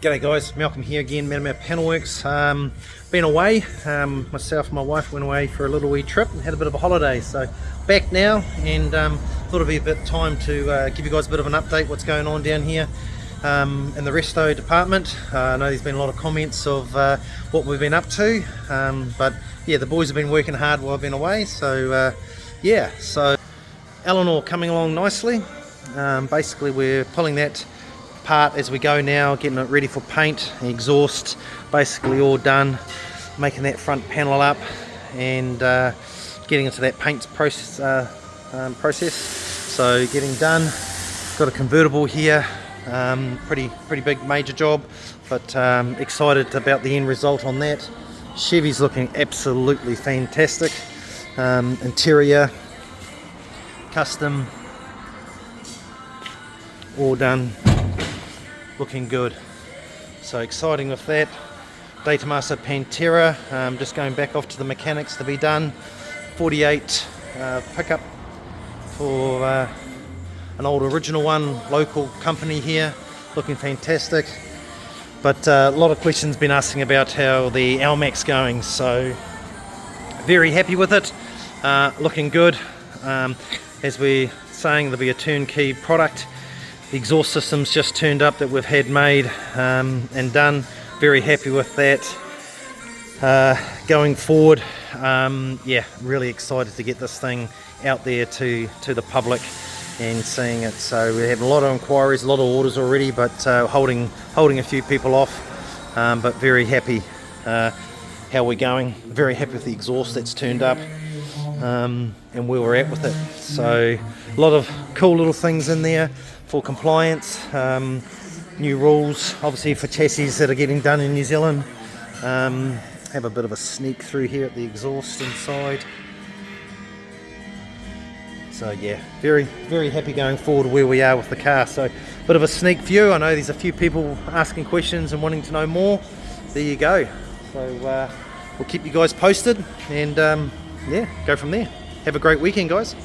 G'day guys, Malcolm here again, Matamata Panelworks. Been away, myself and my wife went away for a little wee trip and had a bit of a holiday, so back now, and thought it'd be a bit time to give you guys a bit of an update what's going on down here in the Resto Department. I know there's been a lot of comments of what we've been up to, but yeah, the boys have been working hard while I've been away, so yeah, so Eleanor coming along nicely. Basically we're pulling that part as we go now, getting it ready for paint, exhaust, basically all done, making that front panel up and getting into that paint process. So getting done, got a convertible here, pretty big major job, but excited about the end result on that. Chevy's looking absolutely fantastic. Interior, custom, all done, looking good, so exciting with that. Matamata Panelworks, just going back off to the mechanics to be done. 48 pickup for an old original one, local company here, looking fantastic. But a lot of questions been asking about how the ALMAC's going, so very happy with it, looking good. As we're saying, there'll be a turnkey product. The exhaust system's just turned up that we've had made and done. Very happy with that. Going forward, yeah, really excited to get this thing out there to the public and seeing it. So we have a lot of inquiries, a lot of orders already, but holding a few people off. But very happy how we're going. Very happy with the exhaust that's turned up and where we're at with it. So a lot of cool little things in there for compliance, new rules obviously for chassis that are getting done in New Zealand. Have a bit of a sneak through here at the exhaust inside. So yeah, very happy going forward where we are with the car. So bit of a sneak view. I know there's a few people asking questions and wanting to know more. There you go. So we'll keep you guys posted and yeah, go from there. Have a great weekend, guys.